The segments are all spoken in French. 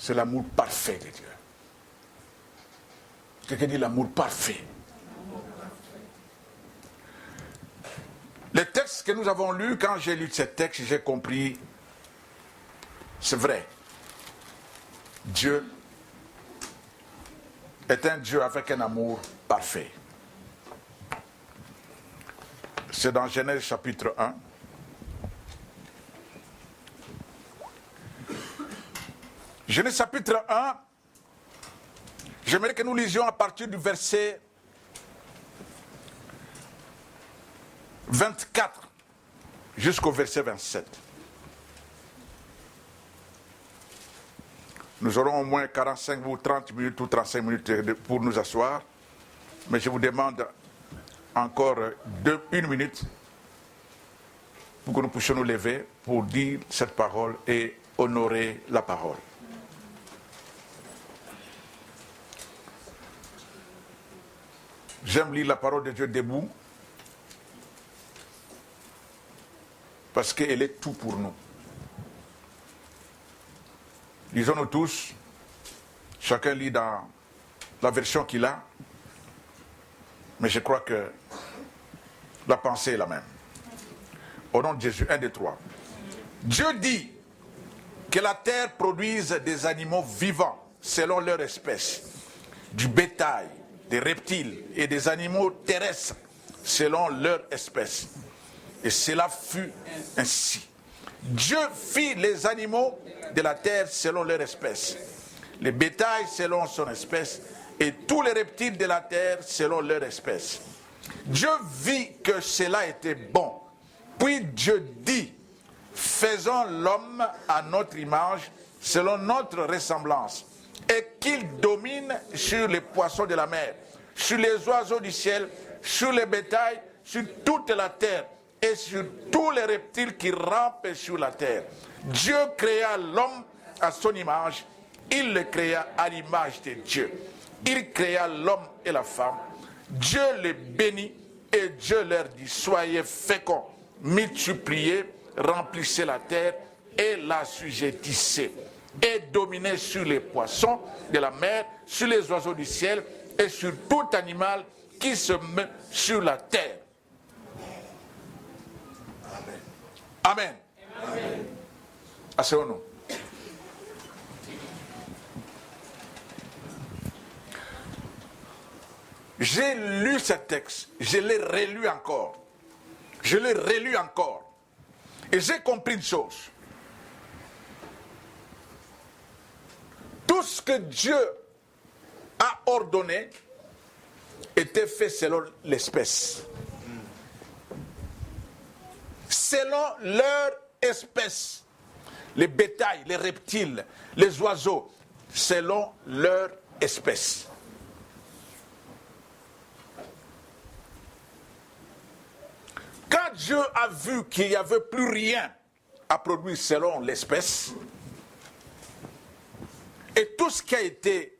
C'est l'amour parfait de Dieu. Quelqu'un dit l'amour parfait. Les textes que nous avons lus, quand j'ai lu ces textes, j'ai compris, c'est vrai. Dieu est un Dieu avec un amour parfait. C'est dans Genèse chapitre 1. Genèse chapitre 1, j'aimerais que nous lisions à partir du verset 24 jusqu'au verset 27. Nous aurons au moins 45 ou 30 minutes ou 35 minutes pour nous asseoir, mais je vous demande encore 1 minute pour que nous puissions nous lever pour dire cette parole et honorer la parole. J'aime lire la parole de Dieu debout parce qu'elle est tout pour nous. Lisons-nous tous, chacun lit dans la version qu'il a, mais je crois que la pensée est la même. Au nom de Jésus, 1, 2, 3. Dieu dit que la terre produise des animaux vivants selon leur espèce, du bétail, des reptiles et des animaux terrestres selon leur espèce. Et cela fut ainsi. Dieu fit les animaux de la terre selon leur espèce, les bétails selon son espèce, et tous les reptiles de la terre selon leur espèce. Dieu vit que cela était bon. Puis Dieu dit, faisons l'homme à notre image, selon notre ressemblance, et qu'il domine sur les poissons de la mer, sur les oiseaux du ciel, sur les bétails, sur toute la terre, et sur tous les reptiles qui rampent sur la terre. Dieu créa l'homme à son image, il le créa à l'image de Dieu. Il créa l'homme et la femme. Dieu les bénit et Dieu leur dit, soyez féconds, multipliez, remplissez la terre et l'assujettissez, et dominez sur les poissons de la mer, sur les oiseaux du ciel et sur tout animal qui se met sur la terre. Amen. Amen. Asseyons-nous. J'ai lu ce texte, je l'ai relu encore. Je l'ai relu encore. Et j'ai compris une chose. Tout ce que Dieu a ordonné était fait selon l'espèce. Selon leur espèce. Les bétails, les reptiles, les oiseaux, selon leur espèce. Quand Dieu a vu qu'il n'y avait plus rien à produire selon l'espèce, et tout ce qui a été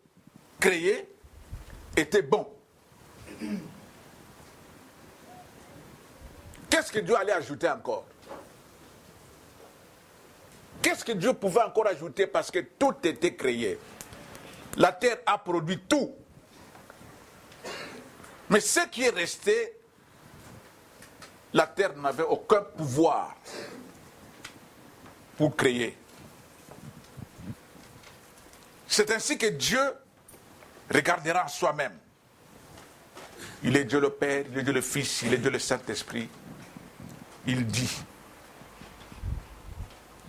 créé était bon, qu'est-ce que Dieu allait ajouter encore? Qu'est-ce que Dieu pouvait encore ajouter parce que tout était créé? La terre a produit tout. Mais ce qui est resté, la terre n'avait aucun pouvoir pour créer. C'est ainsi que Dieu regardera en soi-même. Il est Dieu le Père, il est Dieu le Fils, il est Dieu le Saint-Esprit. Il dit,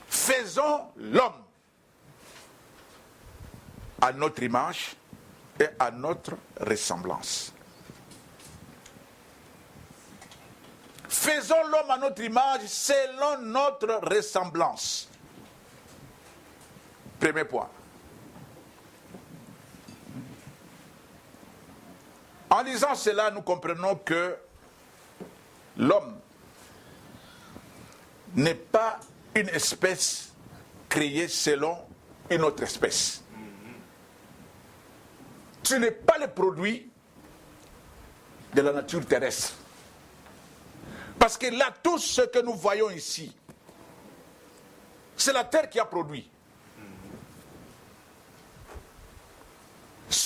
faisons l'homme à notre image et à notre ressemblance. Faisons l'homme à notre image selon notre ressemblance. Premier point. En lisant cela, nous comprenons que l'homme n'est pas une espèce créée selon une autre espèce. Ce n'est pas le produit de la nature terrestre. Parce que là, tout ce que nous voyons ici, c'est la terre qui a produit.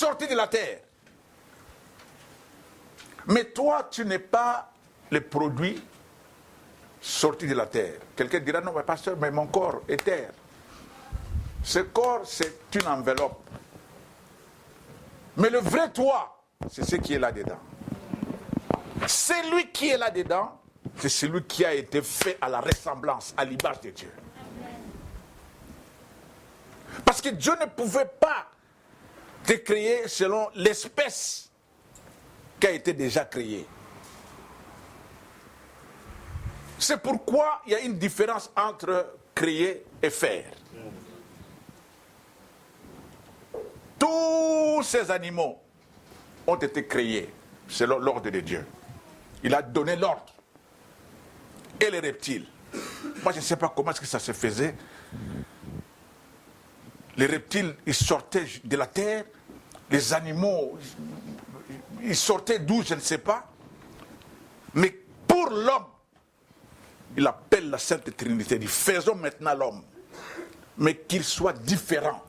sortis de la terre. Mais toi, tu n'es pas le produit sorti de la terre. Quelqu'un dira, non, mais pasteur, mais mon corps est terre. Ce corps, c'est une enveloppe. Mais le vrai toi, c'est ce qui est là-dedans. Celui qui est là-dedans, c'est celui qui a été fait à la ressemblance, à l'image de Dieu. Parce que Dieu ne pouvait pas te créer selon l'espèce qui a été déjà créée. C'est pourquoi il y a une différence entre créer et faire. Tous ces animaux ont été créés selon l'ordre de Dieu. Il a donné l'ordre. Et les reptiles. Moi, je ne sais pas comment est-ce que ça se faisait. Les reptiles, ils sortaient de la terre. Les animaux, ils sortaient d'où, je ne sais pas. Mais pour l'homme, il appelle la Sainte Trinité. Il dit, faisons maintenant l'homme. Mais qu'il soit différent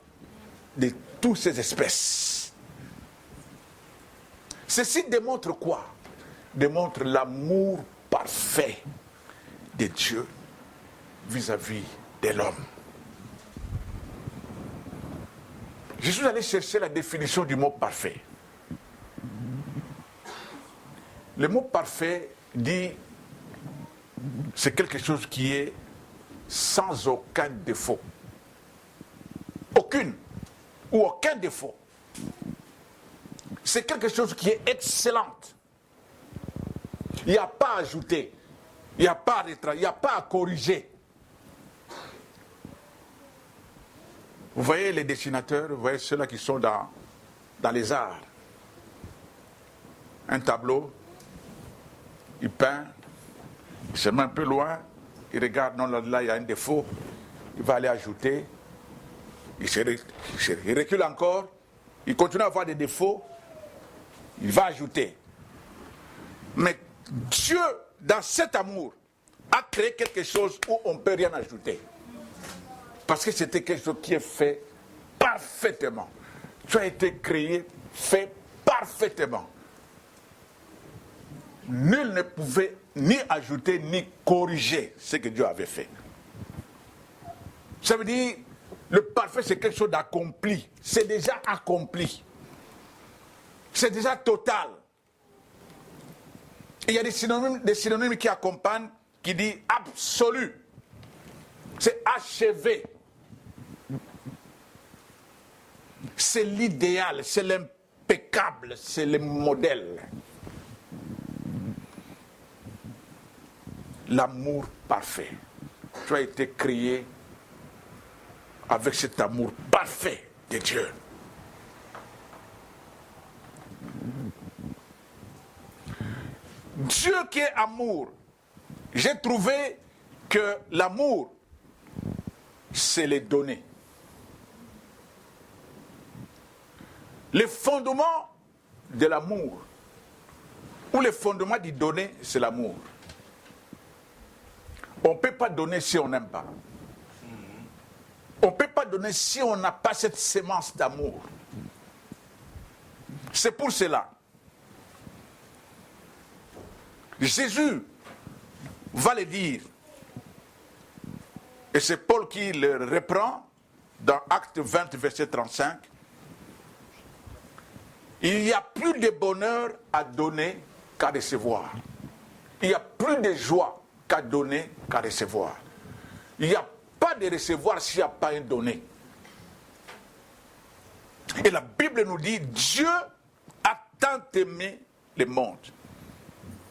de toutes ces espèces. Ceci démontre quoi? Démontre l'amour parfait de Dieu vis-à-vis de l'homme. Je suis allé chercher la définition du mot parfait. Le mot parfait dit c'est quelque chose qui est sans aucun défaut. Aucune ou aucun défaut. C'est quelque chose qui est excellente. Il n'y a pas à ajouter. Il n'y a pas à retravailler, il n'y a pas à corriger. Vous voyez les dessinateurs, vous voyez ceux-là qui sont dans les arts. Un tableau, il peint, il se met un peu loin, il regarde, non, là il y a un défaut, il va aller ajouter, il recule encore, il continue à avoir des défauts, il va ajouter. Mais Dieu, dans cet amour, a créé quelque chose où on ne peut rien ajouter. Parce que c'était quelque chose qui est fait parfaitement. Tu as été créé, fait parfaitement. Nul ne pouvait ni ajouter ni corriger ce que Dieu avait fait. Ça veut dire, le parfait c'est quelque chose d'accompli. C'est déjà accompli. C'est déjà total. Et il y a des synonymes qui accompagnent, qui disent absolu. C'est achevé. C'est l'idéal, c'est l'impeccable, c'est le modèle. L'amour parfait. Tu as été créé avec cet amour parfait de Dieu. Dieu qui est amour, j'ai trouvé que l'amour, c'est les donner. Le fondement de l'amour, ou le fondement du donner, c'est l'amour. On ne peut pas donner si on n'aime pas. On ne peut pas donner si on n'a pas cette sémence d'amour. C'est pour cela. Jésus va le dire. Et c'est Paul qui le reprend dans Acte 20, verset 35. Il n'y a plus de bonheur à donner qu'à recevoir. Il n'y a plus de joie qu'à donner qu'à recevoir. Il n'y a pas de recevoir s'il n'y a pas un donner. Et la Bible nous dit, Dieu a tant aimé le monde.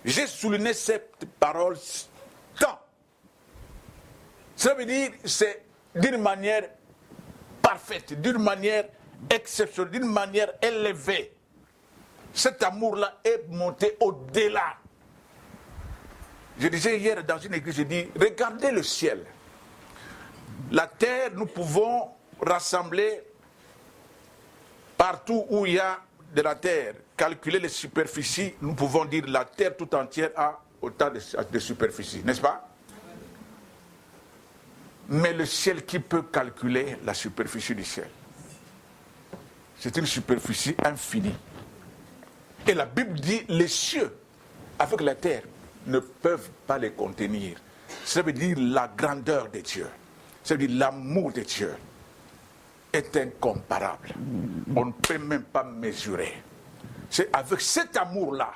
J'ai souligné cette parole tant. Ça veut dire, c'est d'une manière parfaite, d'une manière exceptionnelle, d'une manière élevée. Cet amour-là est monté au-delà. Je disais hier dans une église, je dis, regardez le ciel. La terre, nous pouvons rassembler partout où il y a de la terre, calculer les superficies, nous pouvons dire la terre tout entière a autant de superficie, n'est-ce pas? Mais le ciel, qui peut calculer la superficie du ciel? c'est une superficie infinie. Et la Bible dit, les cieux avec la terre ne peuvent pas les contenir. Ça veut dire la grandeur de Dieu. Ça veut dire l'amour de Dieu est incomparable. On ne peut même pas mesurer. C'est avec cet amour-là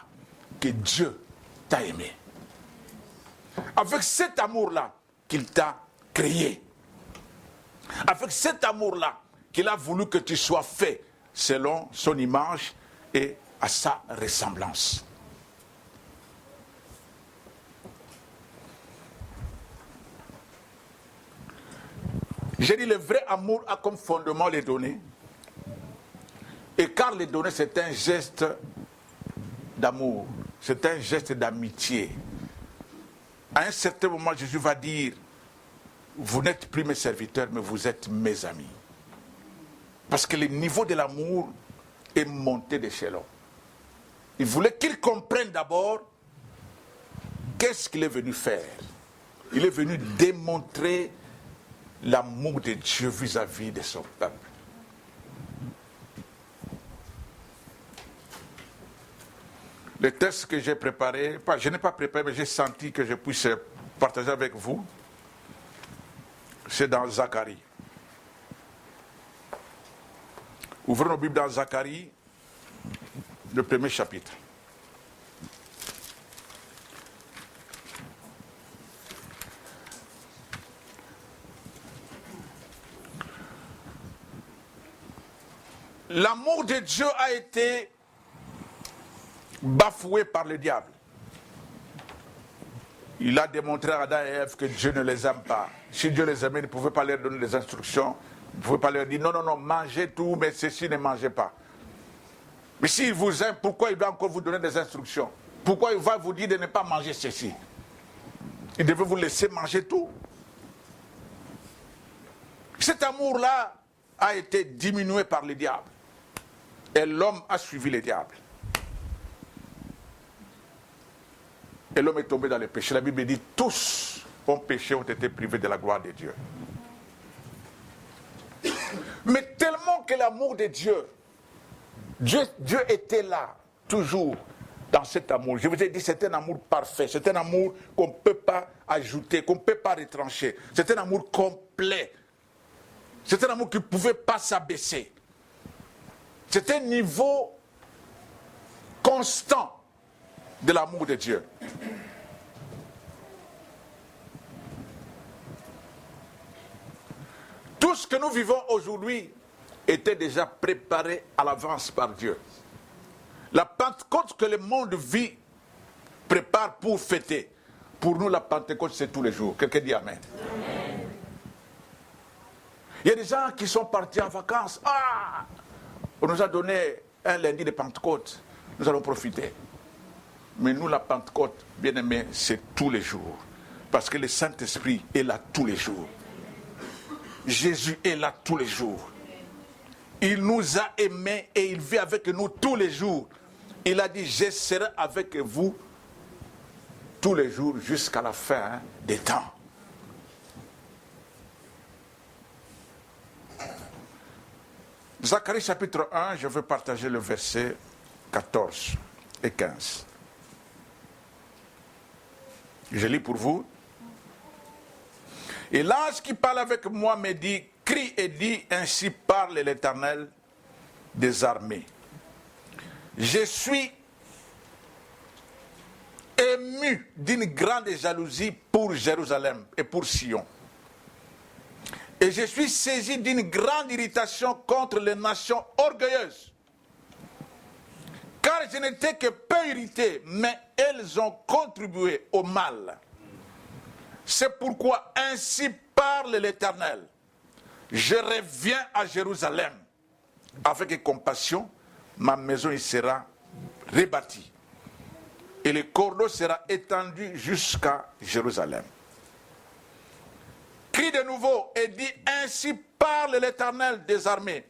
que Dieu t'a aimé. Avec cet amour-là qu'il t'a créé. Avec cet amour-là qu'il a voulu que tu sois fait selon son image et à sa ressemblance. J'ai dit, le vrai amour a comme fondement les données. Et car les données, c'est un geste d'amour, c'est un geste d'amitié. À un certain moment, Jésus va dire, vous n'êtes plus mes serviteurs, mais vous êtes mes amis. Parce que le niveau de l'amour est monté d'échelon. Il voulait qu'ils comprennent d'abord qu'est-ce qu'il est venu faire. Il est venu démontrer l'amour de Dieu vis-à-vis de son peuple. Le texte que j'ai préparé, je n'ai pas préparé, mais j'ai senti que je puisse partager avec vous, c'est dans Zacharie. Ouvrons nos Bibles dans Zacharie, le premier chapitre. L'amour de Dieu a été bafoué par le diable. Il a démontré à Adam et Ève que Dieu ne les aime pas. Si Dieu les aimait, il ne pouvait pas leur donner des instructions. Il ne pouvait pas leur dire non, mangez tout, mais ceci ne mangez pas. Mais s'il vous aime, pourquoi il doit encore vous donner des instructions? Pourquoi il va vous dire de ne pas manger ceci? Il devait vous laisser manger tout. Cet amour-là a été diminué par le diable. Et l'homme a suivi le diable. Et l'homme est tombé dans le péché. La Bible dit, tous ont péché, ont été privés de la gloire de Dieu. Mais tellement que l'amour de Dieu, Dieu était là, toujours, dans cet amour. Je vous ai dit, c'est un amour parfait, c'est un amour qu'on ne peut pas ajouter, qu'on ne peut pas retrancher. C'est un amour complet. C'est un amour qui ne pouvait pas s'abaisser. C'est un niveau constant de l'amour de Dieu. Tout ce que nous vivons aujourd'hui était déjà préparé à l'avance par Dieu. La Pentecôte que le monde vit prépare pour fêter. Pour nous, la Pentecôte, c'est tous les jours. Quelqu'un dit Amen. Amen. Il y a des gens qui sont partis en vacances. On nous a donné un lundi de Pentecôte. Nous allons profiter. Mais nous, la Pentecôte, bien aimé, c'est tous les jours. Parce que le Saint-Esprit est là tous les jours. Jésus est là tous les jours. Il nous a aimés et il vit avec nous tous les jours. Il a dit, je serai avec vous tous les jours jusqu'à la fin des temps. Zacharie chapitre 1, je veux partager le verset 14 et 15. Je lis pour vous. Et l'ange qui parle avec moi me dit, crie et dit, ainsi parle l'Éternel des armées. Je suis ému d'une grande jalousie pour Jérusalem et pour Sion. Et je suis saisi d'une grande irritation contre les nations orgueilleuses. Car je n'étais que peu irrité, mais elles ont contribué au mal. C'est pourquoi ainsi parle l'Éternel. Je reviens à Jérusalem. Avec compassion, ma maison y sera rebâtie. Et le cordeau sera étendu jusqu'à Jérusalem. Crie de nouveau et dit, ainsi parle l'Éternel des armées.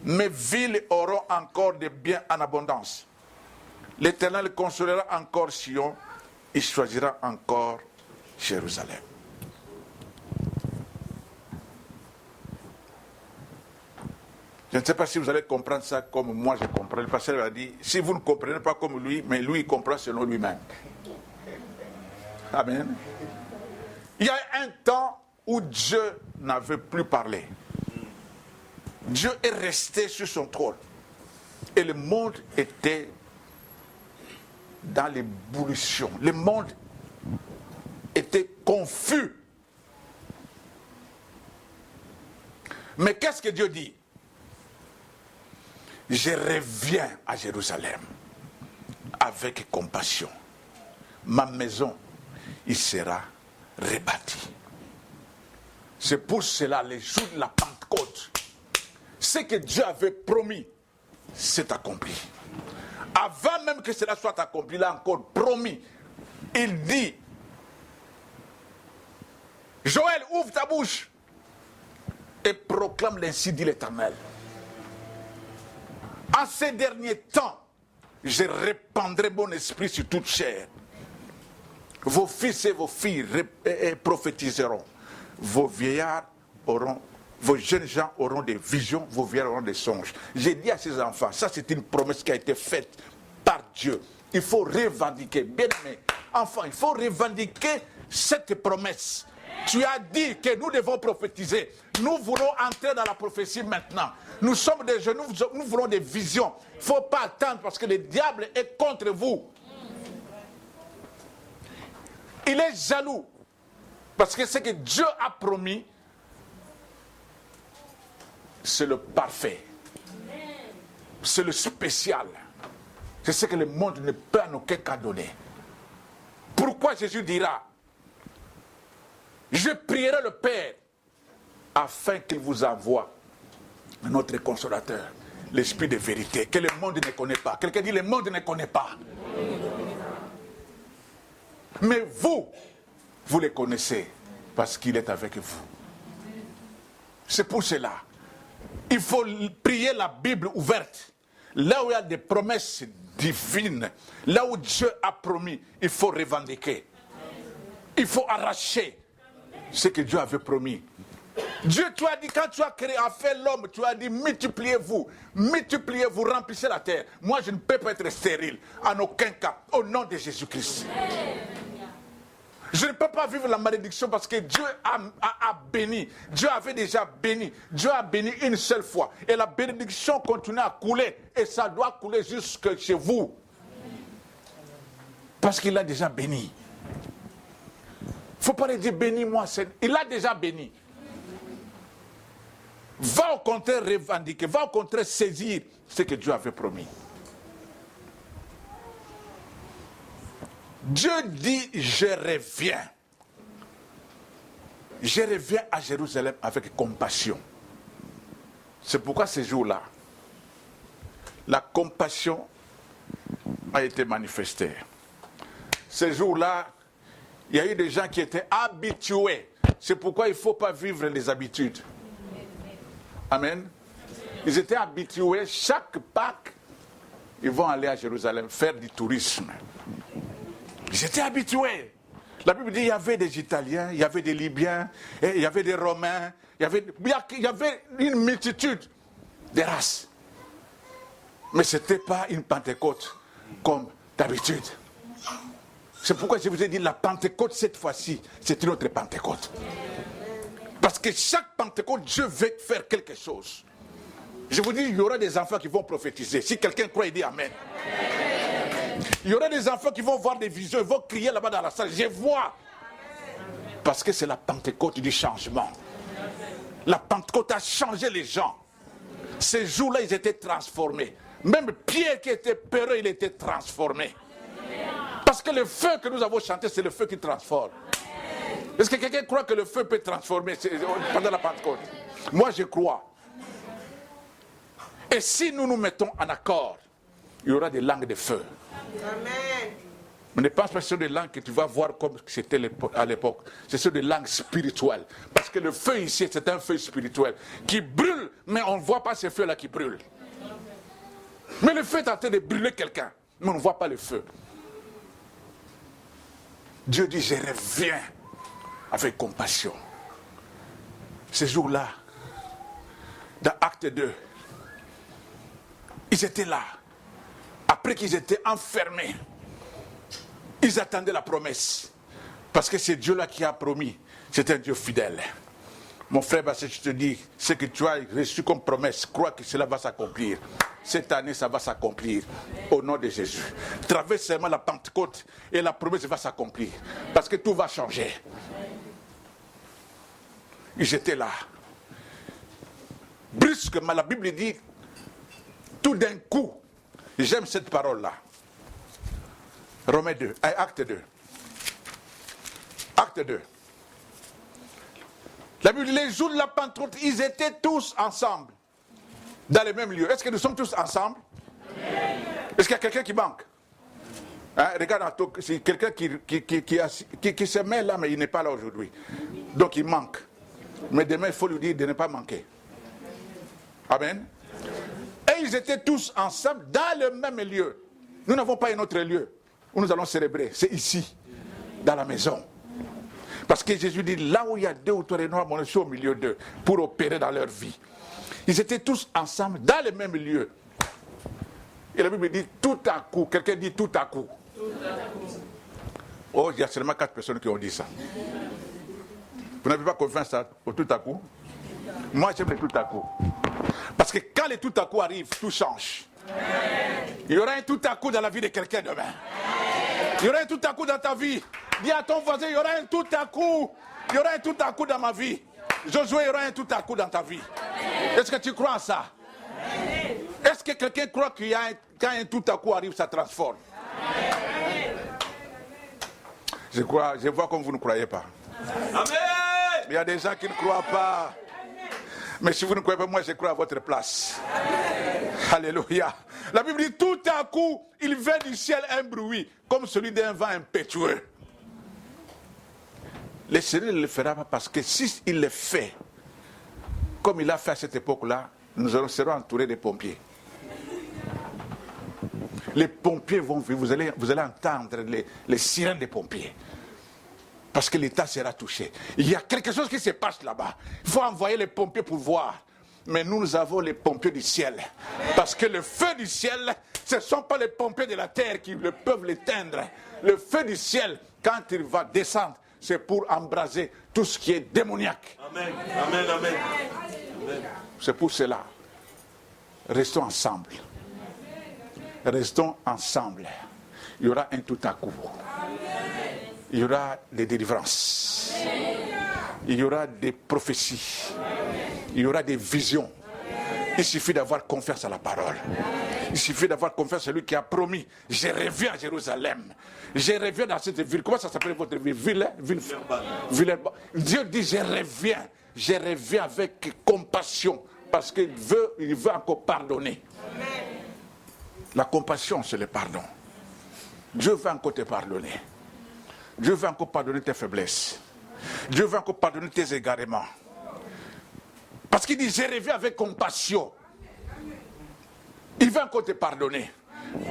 Mes villes auront encore des biens en abondance. L'Éternel consolera encore Sion, il choisira encore Jérusalem. Je ne sais pas si vous allez comprendre ça comme moi je comprends. Le pasteur a dit, si vous ne comprenez pas comme lui, mais lui il comprend selon lui-même. Amen. Il y a un temps où Dieu n'avait plus parlé. Dieu est resté sur son trône. Et le monde était dans l'ébullition. Le monde était confus. Mais qu'est-ce que Dieu dit? Je reviens à Jérusalem avec compassion. Ma maison, il sera rebâtie. C'est pour cela, les jours de la Pentecôte, ce que Dieu avait promis, c'est accompli. Avant même que cela soit accompli, il a encore promis. Il dit, Joël, ouvre ta bouche et proclame l'ainsi dit l'Éternel. En ces derniers temps, je répandrai mon esprit sur toute chair. Vos fils et vos filles prophétiseront. Vos vieillards auront, vos jeunes gens auront des visions, vos vieillards auront des songes. J'ai dit à ces enfants, ça c'est une promesse qui a été faite par Dieu. Il faut revendiquer, bien aimé, enfant, il faut revendiquer cette promesse. Tu as dit que nous devons prophétiser. Nous voulons entrer dans la prophétie maintenant. Nous sommes des jeunes, nous voulons des visions. Il ne faut pas attendre parce que le diable est contre vous. Il est jaloux. Parce que ce que Dieu a promis, c'est le parfait. C'est le spécial. C'est ce que le monde ne peut en aucun cas donner. Pourquoi Jésus dira, je prierai le Père afin qu'il vous envoie notre consolateur, l'esprit de vérité, que le monde ne connaît pas. Quelqu'un dit, le monde ne connaît pas. Mais vous, vous le connaissez parce qu'il est avec vous. C'est pour cela. Il faut prier la Bible ouverte. Là où il y a des promesses divines, là où Dieu a promis, il faut revendiquer. Il faut arracher ce que Dieu avait promis. Dieu, tu as dit, quand tu as créé, a fait l'homme, tu as dit, multipliez-vous, remplissez la terre. Moi, je ne peux pas être stérile, en aucun cas, au nom de Jésus-Christ. Je ne peux pas vivre la malédiction parce que Dieu a béni. Dieu avait déjà béni. Dieu a béni une seule fois. Et la bénédiction continue à couler. Et ça doit couler jusque chez vous. Parce qu'il a déjà béni. Il ne faut pas lui dire bénis-moi. Il a déjà béni. Va au contraire revendiquer. Va au contraire saisir ce que Dieu avait promis. Dieu dit, je reviens. Je reviens à Jérusalem avec compassion. C'est pourquoi ce jour-là, la compassion a été manifestée. Ce jour-là, il y a eu des gens qui étaient habitués. C'est pourquoi il ne faut pas vivre les habitudes. Amen. Ils étaient habitués, chaque Pâques, ils vont aller à Jérusalem faire du tourisme. Ils étaient habitués. La Bible dit qu'il y avait des Italiens, il y avait des Libyens, il y avait des Romains, il y avait une multitude de races. Mais ce n'était pas une Pentecôte comme d'habitude. C'est pourquoi je vous ai dit la Pentecôte cette fois-ci, c'est une autre Pentecôte. Parce que chaque Pentecôte, Dieu veut faire quelque chose. Je vous dis, il y aura des enfants qui vont prophétiser. Si quelqu'un croit, il dit Amen. Il y aura des enfants qui vont voir des visions, ils vont crier là-bas dans la salle. Je vois. Parce que c'est la Pentecôte du changement. La Pentecôte a changé les gens. Ces jours-là, ils étaient transformés. Même Pierre qui était peureux, il était transformé. Parce que le feu que nous avons chanté, c'est le feu qui transforme. Est-ce que quelqu'un croit que le feu peut transformer pendant la Pentecôte? Moi, je crois. Et si nous nous mettons en accord, il y aura des langues de feu. Amen. Mais ne pense pas sur des langues que tu vas voir comme c'était à l'époque. C'est sur des langues spirituelles. Parce que le feu ici, c'est un feu spirituel qui brûle, mais on ne voit pas ce feu-là qui brûle. Mais le feu est en train de brûler quelqu'un, mais on ne voit pas le feu. Dieu dit, je reviens avec compassion. Ce jour-là, dans Acte 2, Ils étaient là. Après qu'ils étaient enfermés, ils attendaient la promesse. Parce que c'est Dieu-là qui a promis. C'est un Dieu fidèle. Mon frère, je te dis, ce que tu as reçu comme promesse, crois que cela va s'accomplir. Cette année, ça va s'accomplir. Au nom de Jésus. Traverse seulement la Pentecôte et la promesse va s'accomplir. Parce que tout va changer. Ils étaient là. Brusquement, la Bible dit, tout d'un coup, j'aime cette parole-là. Romains 2, acte 2. Acte 2. La Bible dit, les jours de la Pentecôte, ils étaient tous ensemble. Dans le même lieu. Est-ce que nous sommes tous ensemble? Est-ce qu'il y a quelqu'un qui manque? Hein? Regarde, c'est quelqu'un qui se met là, mais il n'est pas là aujourd'hui. Donc il manque. Mais demain, il faut lui dire de ne pas manquer. Amen. Et ils étaient tous ensemble dans le même lieu. Nous n'avons pas un autre lieu où nous allons célébrer. C'est ici, dans la maison. Parce que Jésus dit, là où il y a 2 ou 3 noirs, je suis au milieu d'eux, pour opérer dans leur vie. Ils étaient tous ensemble, dans le même lieu. Et la Bible dit, tout à coup, quelqu'un dit tout à coup. Tout à coup. Oh, il y a seulement 4 personnes qui ont dit ça. Vous n'avez pas confiance au tout à coup? Moi, j'aime le tout à coup. Parce que quand le tout à coup arrive, tout change. Il y aura un tout à coup dans la vie de quelqu'un demain. Il y aura un tout à coup dans ta vie. Dis à ton voisin, il y aura un tout à coup. Il y aura un tout à coup dans ma vie. Josué, il y aura un tout à coup dans ta vie. Est-ce que tu crois en ça? Est-ce que quelqu'un croit qu'il y a quand un tout à coup arrive, ça transforme? Je vois comme vous ne croyez pas. Amen. Il y a des gens qui ne croient pas. Mais si vous ne croyez pas, moi je crois à votre place. Alléluia. La Bible dit, tout à coup, il vint du ciel un bruit, comme celui d'un vent impétueux. Le Seigneur ne le fera pas parce que s'il le fait, comme il a fait à cette époque-là, nous serons entourés des pompiers. Les pompiers vont venir, vous allez entendre les sirènes des pompiers. Parce que l'État sera touché. Il y a quelque chose qui se passe là-bas. Il faut envoyer les pompiers pour voir. Mais nous avons les pompiers du ciel. Parce que le feu du ciel, ce ne sont pas les pompiers de la terre qui peuvent l'éteindre. Le feu du ciel, quand il va descendre, c'est pour embraser tout ce qui est démoniaque. Amen. Amen. Amen. C'est pour cela. Restons ensemble. Restons ensemble. Il y aura un tout à coup. Il y aura des délivrances. Il y aura des prophéties. Il y aura des visions. Il suffit d'avoir confiance à la parole. Il suffit d'avoir confiance à celui qui a promis. Je reviens à Jérusalem. Je reviens dans cette ville. Comment ça s'appelle votre ville? Villeurbanne. Dieu dit je reviens. Je reviens avec compassion. Parce qu'il veut encore pardonner. La compassion, c'est le pardon. Dieu veut encore te pardonner. Dieu veut encore pardonner tes faiblesses. Dieu veut encore pardonner tes égarements. Parce qu'il dit, je reviens avec compassion. Il veut encore te pardonner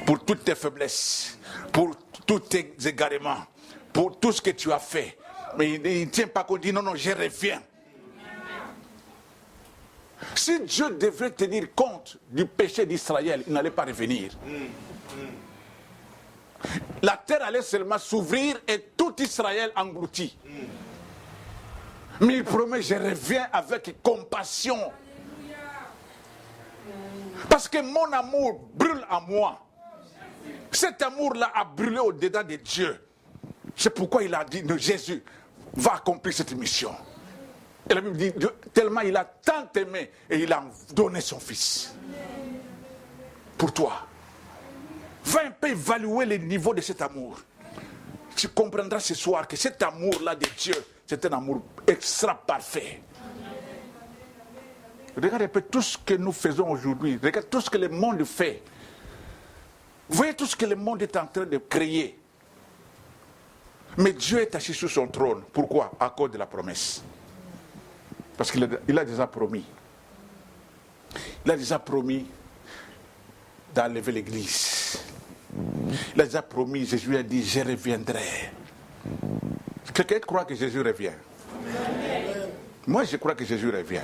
pour toutes tes faiblesses, pour tous tes égarements, pour tout ce que tu as fait. Mais il ne tient pas compte, il dit, non, je reviens. Si Dieu devait tenir compte du péché d'Israël, il n'allait pas revenir. La terre allait seulement s'ouvrir et tout Israël englouti. Mais il promet, je reviens avec compassion. Parce que mon amour brûle en moi. Cet amour-là a brûlé au-dedans de Dieu. C'est pourquoi il a dit, Jésus va accomplir cette mission. Et la Bible dit, tellement il a tant aimé et il a donné son fils. Pour toi. Va un peu évaluer le niveau de cet amour. Tu comprendras ce soir que cet amour-là de Dieu, c'est un amour extra parfait. Regarde un peu tout ce que nous faisons aujourd'hui. Regarde tout ce que le monde fait. Voyez tout ce que le monde est en train de créer. Mais Dieu est assis sur son trône. Pourquoi? À cause de la promesse. Parce qu'il a déjà promis. Il a déjà promis d'enlever l'église. Il a déjà promis, Jésus a dit, je reviendrai. Quelqu'un croit que Jésus revient? Moi, je crois que Jésus revient.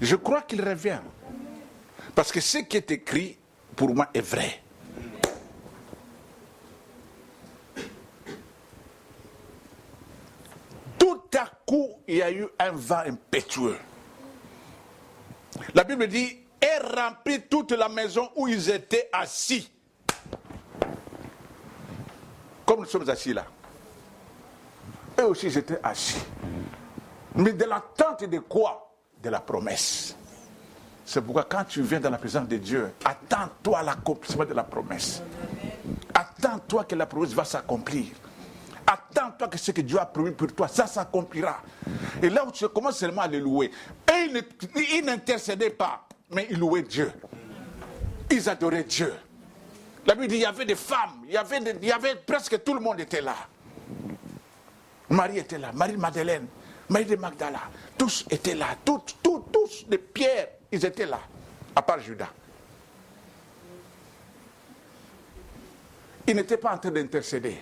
Je crois qu'il revient. Parce que ce qui est écrit, pour moi, est vrai. Tout à coup, il y a eu un vent impétueux. La Bible dit, et remplit toute la maison où ils étaient assis. Comme nous sommes assis là. Eux aussi, ils étaient assis. Mais de l'attente de quoi? De la promesse. C'est pourquoi quand tu viens dans la présence de Dieu, attends-toi à l'accomplissement de la promesse. Attends-toi que la promesse va s'accomplir. Attends-toi que ce que Dieu a promis pour toi, ça s'accomplira. Et là où tu commences seulement à le louer. Et ils n'intercédaient pas, mais ils louaient Dieu. Ils adoraient Dieu. La Bible dit, il y avait des femmes, il y avait presque tout le monde était là. Marie était là, Marie-Madeleine, Marie de Magdala, tous étaient là, tous les pierres, ils étaient là, à part Judas. Ils n'étaient pas en train d'intercéder.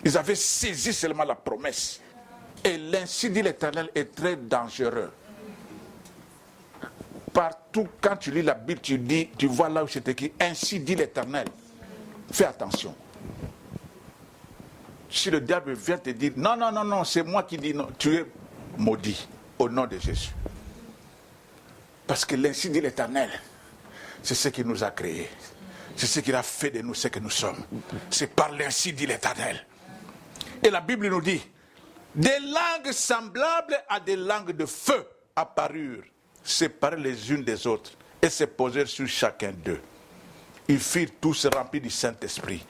Ils avaient saisi seulement la promesse. Et l'ainsi dit l'Éternel est très dangereux. Partout, quand tu lis la Bible, tu vois là où c'est écrit, ainsi dit l'Éternel. Fais attention. Si le diable vient te dire, non, c'est moi qui dis non, tu es maudit au nom de Jésus. Parce que l'ainsi dit l'Éternel, c'est ce qui nous a créés. C'est ce qu'il a fait de nous, ce que nous sommes. C'est par l'ainsi dit l'Éternel. Et la Bible nous dit, des langues semblables à des langues de feu apparurent, séparées les unes des autres, et se posèrent sur chacun d'eux. Ils firent tous remplis du Saint-Esprit,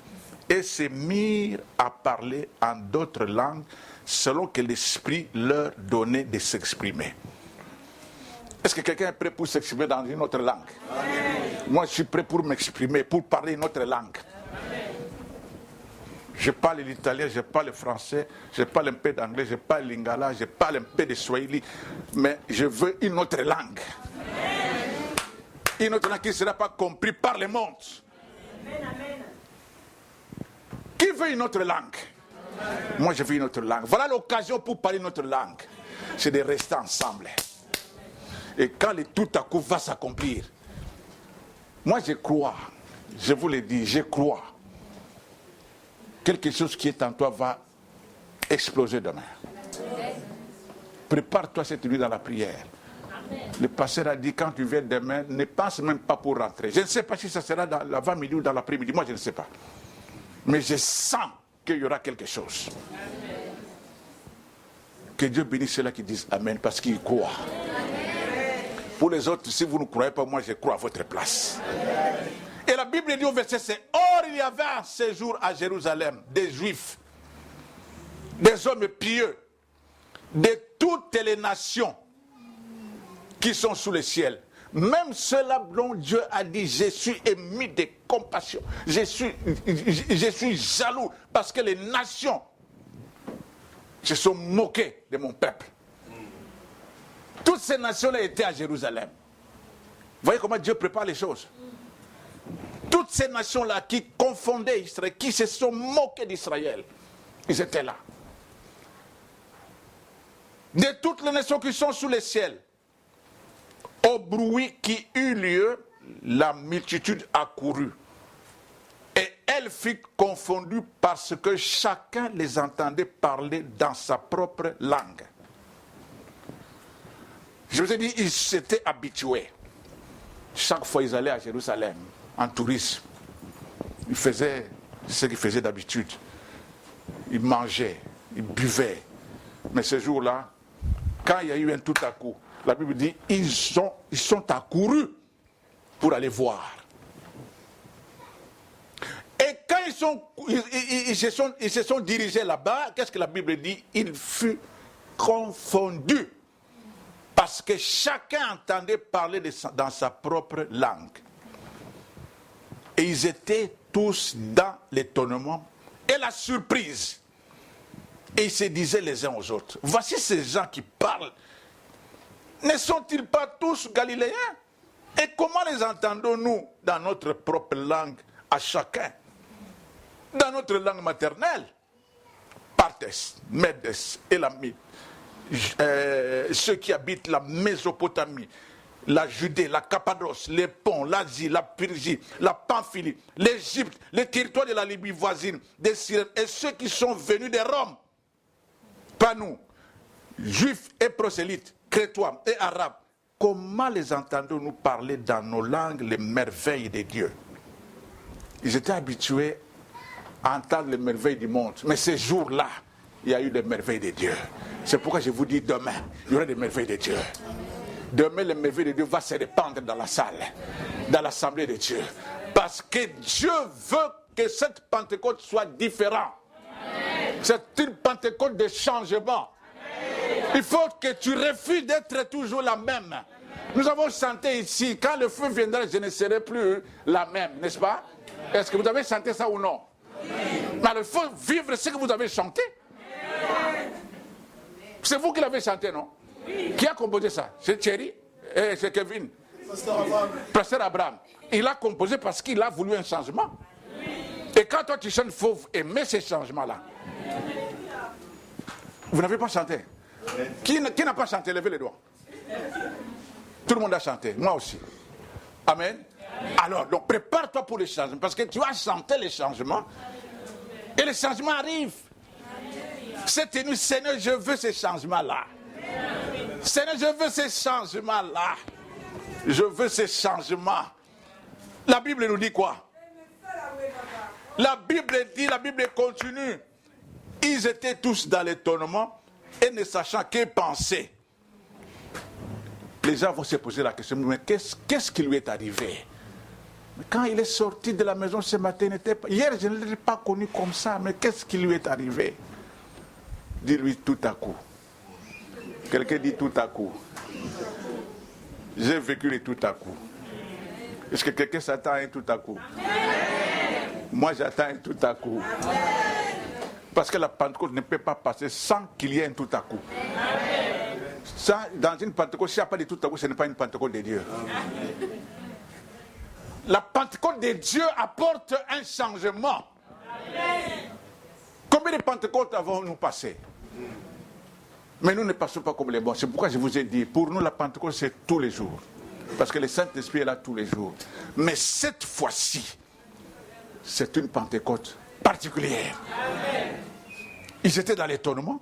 et se mirent à parler en d'autres langues, selon que l'Esprit leur donnait de s'exprimer. Est-ce que quelqu'un est prêt pour s'exprimer dans une autre langue? Amen. Moi, je suis prêt pour m'exprimer, pour parler une autre langue. Je parle l'italien, je parle le français, je parle un peu d'anglais, je parle lingala, je parle un peu de swahili, mais je veux une autre langue. Amen. Une autre langue qui ne sera pas comprise par le monde. Amen. Qui veut une autre langue? Amen. Moi, je veux une autre langue. Voilà l'occasion pour parler une autre langue. C'est de rester ensemble. Et quand le tout à coup va s'accomplir, moi je crois, je vous le dis, je crois. Quelque chose qui est en toi va exploser demain. Prépare-toi cette nuit dans la prière. Le pasteur a dit, quand tu viens demain, ne pense même pas pour rentrer. Je ne sais pas si ça sera dans l'avant-midi ou dans l'après-midi. Moi, je ne sais pas. Mais je sens qu'il y aura quelque chose. Que Dieu bénisse ceux-là qui disent Amen, parce qu'ils croient. Pour les autres, si vous ne croyez pas, moi, je crois à votre place. Et la Bible dit au verset 5, or il y avait un séjour à Jérusalem des Juifs, des hommes pieux, de toutes les nations qui sont sous le ciel. Même ceux-là dont Dieu a dit, je suis ému de compassion, je suis jaloux, parce que les nations se sont moquées de mon peuple. Toutes ces nations-là étaient à Jérusalem. Vous voyez comment Dieu prépare les choses? Toutes ces nations-là qui confondaient Israël, qui se sont moquées d'Israël, ils étaient là. De toutes les nations qui sont sous le ciel, au bruit qui eut lieu, la multitude accourut. Et elle fut confondue parce que chacun les entendait parler dans sa propre langue. Je vous ai dit, ils s'étaient habitués. Chaque fois, ils allaient à Jérusalem, en tourisme. Ils faisaient ce qu'ils faisaient d'habitude. Ils mangeaient, ils buvaient. Mais ce jour-là, quand il y a eu un tout à coup, la Bible dit, ils sont accourus pour aller voir. Et quand ils se sont dirigés là-bas, qu'est-ce que la Bible dit? Ils furent confondus. Parce que chacun entendait parler dans sa propre langue. Et ils étaient tous dans l'étonnement et la surprise. Et ils se disaient les uns aux autres, voici ces gens qui parlent. Ne sont-ils pas tous galiléens? Et comment les entendons-nous dans notre propre langue à chacun? Dans notre langue maternelle? Parthes, Médès, Élamites. Ceux qui habitent la Mésopotamie, la Judée, la Cappadoce, les ponts, l'Asie, la Pyrgie, la Pamphylie, l'Égypte, les territoires de la Libye voisine, des Cyrènes, et ceux qui sont venus de Rome, pas nous, juifs et prosélytes, crétois et arabes, comment les entendons-nous parler dans nos langues les merveilles de Dieu? Ils étaient habitués à entendre les merveilles du monde, mais ces jours-là, il y a eu des merveilles de Dieu. C'est pourquoi je vous dis demain, il y aura des merveilles de Dieu. Demain, les merveilles de Dieu vont se répandre dans la salle, dans l'assemblée de Dieu. Parce que Dieu veut que cette Pentecôte soit différente. C'est une Pentecôte de changement. Il faut que tu refuses d'être toujours la même. Nous avons chanté ici, quand le feu viendra, je ne serai plus la même, n'est-ce pas? Est-ce que vous avez chanté ça ou non? Mais il faut vivre ce que vous avez chanté. C'est vous qui l'avez chanté, non? Qui a composé ça? C'est Thierry et c'est Kevin. Pasteur Abraham. Il a composé parce qu'il a voulu un changement. Et quand toi tu chantes, il faut aimer ces changements-là. Vous n'avez pas chanté? Qui n'a pas chanté? Levez les doigts. Tout le monde a chanté, moi aussi. Amen. Alors, donc prépare-toi pour les changements, parce que tu vas chanter les changements, et les changements arrivent. Cette nuit, Seigneur, je veux ces changements-là. Seigneur, je veux ces changements-là. Je veux ces changements. La Bible nous dit quoi? La Bible dit, la Bible continue. Ils étaient tous dans l'étonnement et ne sachant que penser. Les gens vont se poser la question, mais qu'est-ce qui lui est arrivé? Mais quand il est sorti de la maison ce matin, hier je ne l'ai pas connu comme ça, mais qu'est-ce qui lui est arrivé? Dis-lui tout à coup. Quelqu'un dit tout à coup. J'ai vécu le tout à coup. Est-ce que quelqu'un s'attend à un tout à coup? Moi j'attends un tout à coup. Parce que la Pentecôte ne peut pas passer sans qu'il y ait un tout à coup. Dans une Pentecôte, s'il n'y a pas de tout à coup, ce n'est pas une Pentecôte de Dieu. La Pentecôte de Dieu apporte un changement. Combien de Pentecôtes avons-nous passé? Mais nous ne passons pas comme les bons. C'est pourquoi je vous ai dit, pour nous la Pentecôte c'est tous les jours. Parce que le Saint-Esprit est là tous les jours. Mais cette fois-ci, c'est une Pentecôte particulière. Ils étaient dans l'étonnement.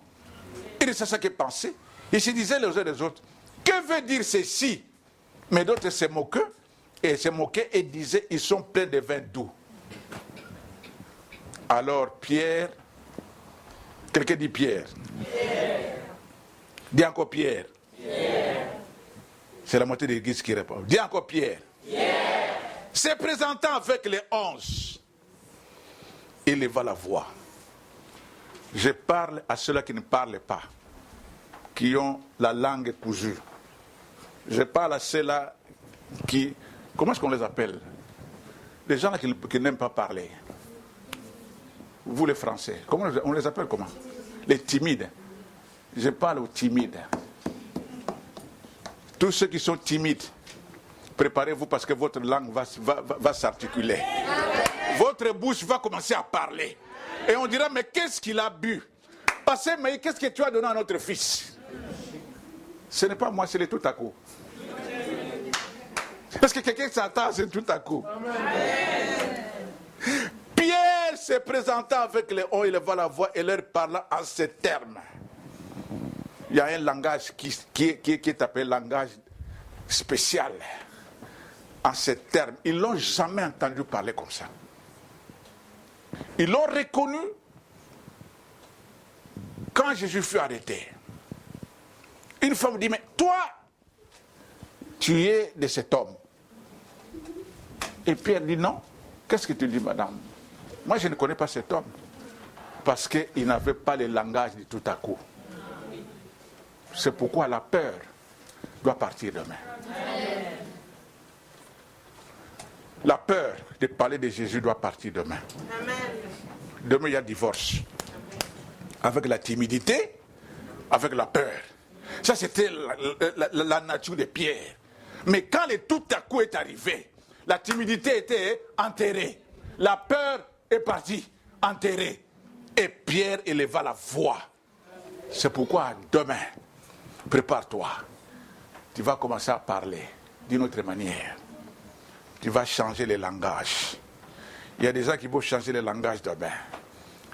Ils ne savaient que penser. Ils se disaient les uns les autres, que veut dire ceci? Mais d'autres se moquaient et disaient, ils sont pleins de vin doux. Alors Pierre, quelqu'un dit Pierre. Dis encore Pierre. C'est la moitié de l'église qui répond. Dis encore Pierre. Se présentant avec les 11, il leva la voix. Je parle à ceux-là qui ne parlent pas, qui ont la langue cousue. Je parle à ceux-là qui... Comment est-ce qu'on les appelle? Les gens qui n'aiment pas parler. Vous les Français, on les appelle comment? Les timides. Je parle aux timides. Tous ceux qui sont timides, préparez-vous parce que votre langue va s'articuler. Votre bouche va commencer à parler. Et on dira, mais qu'est-ce qu'il a bu? Parce que, mais qu'est-ce que tu as donné à notre fils? Ce n'est pas moi, c'est le tout à coup. Parce que quelqu'un s'attend, c'est tout à coup. Pierre se présentant avec les hauts, il leva la voix et leur parla en ces termes. Il y a un langage qui est appelé langage spécial. En ces termes. Ils ne l'ont jamais entendu parler comme ça. Ils l'ont reconnu quand Jésus fut arrêté. Une femme dit, mais toi, tu es de cet homme. Et Pierre dit, non. Qu'est-ce que tu dis, madame? Moi, je ne connais pas cet homme. Parce qu'il n'avait pas le langage de tout à coup. C'est pourquoi la peur doit partir demain. La peur de parler de Jésus doit partir demain. Demain, il y a divorce. Avec la timidité, avec la peur. Ça, c'était la nature de Pierre. Mais quand le tout à coup est arrivé, la timidité était enterrée. La peur est partie, enterrée. Et Pierre éleva la voix. C'est pourquoi demain, prépare-toi. Tu vas commencer à parler. d'une autre manière. Tu vas changer les langages. Il y a des gens qui vont changer les langages demain.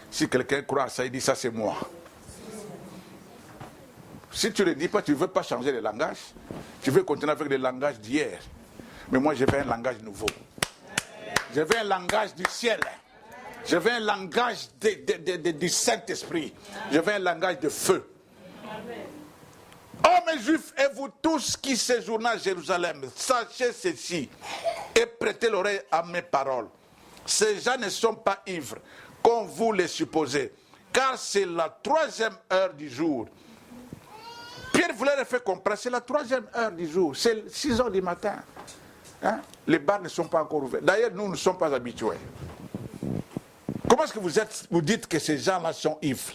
Si quelqu'un croit à ça, il dit ça c'est moi. Si tu ne le dis pas, tu ne veux pas changer les langages. Tu veux continuer avec les langages d'hier. Mais moi, je veux un langage nouveau. Je veux un langage du ciel. Je veux un langage du Saint-Esprit. Je veux un langage de feu. Oh mes juifs et vous tous qui séjournez à Jérusalem, sachez ceci et prêtez l'oreille à mes paroles. Ces gens ne sont pas ivres, comme vous les supposez, car c'est la 3e heure du jour. Pierre voulait leur faire comprendre, c'est la 3e heure du jour, c'est 6 heures du matin. Hein? Les bars ne sont pas encore ouverts. D'ailleurs, nous ne sommes pas habitués. Comment est-ce que vous dites que ces gens-là sont ivres?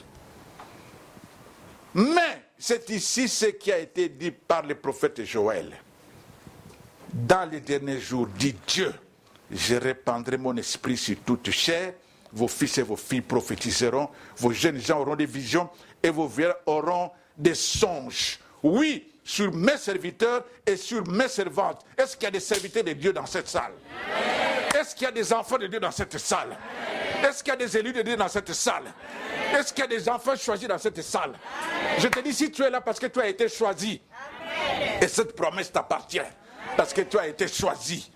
Mais c'est ici ce qui a été dit par le prophète Joël. Dans les derniers jours, dit Dieu, je répandrai mon esprit sur toute chair, vos fils et vos filles prophétiseront, vos jeunes gens auront des visions et vos vieux auront des songes. Oui, sur mes serviteurs et sur mes servantes. Est-ce qu'il y a des serviteurs de Dieu dans cette salle? Est-ce qu'il y a des enfants de Dieu dans cette salle? Est-ce qu'il y a des élus de Dieu dans cette salle? Est-ce qu'il y a des enfants choisis dans cette salle? Je te dis, si tu es là parce que tu as été choisi, et cette promesse t'appartient, parce que tu as été choisi.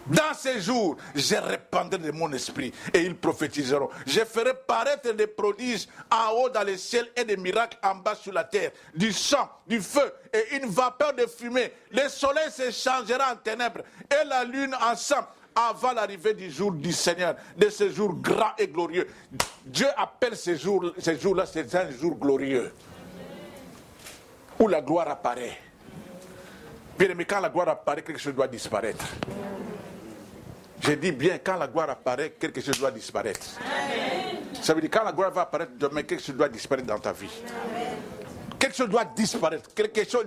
Dans ces jours, je répandrai de mon esprit et ils prophétiseront. Je ferai paraître des prodiges en haut dans les ciels et des miracles en bas sur la terre, du sang, du feu et une vapeur de fumée. Le soleil se changera en ténèbres et la lune en sang avant l'arrivée du jour du Seigneur, de ce jour grand et glorieux. Dieu appelle ces jours-là, c'est un jour glorieux, où la gloire apparaît. Bien aimé, quand la gloire apparaît, quelque chose doit disparaître. Je dis bien, quand la gloire apparaît, quelque chose doit disparaître. Amen. Ça veut dire quand la gloire va apparaître demain, quelque chose doit disparaître dans ta vie. Amen. Quelque chose doit disparaître. Quelque chose,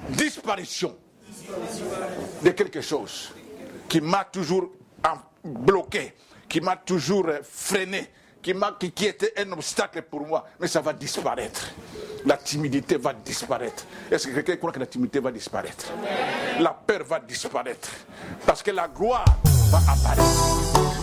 disparition de quelque chose qui m'a toujours bloqué, qui m'a toujours freiné, qui était un obstacle pour moi, mais ça va disparaître. La timidité va disparaître. Est-ce que quelqu'un croit que la timidité va disparaître? Amen. La peur va disparaître. Parce que la gloire va apparaître.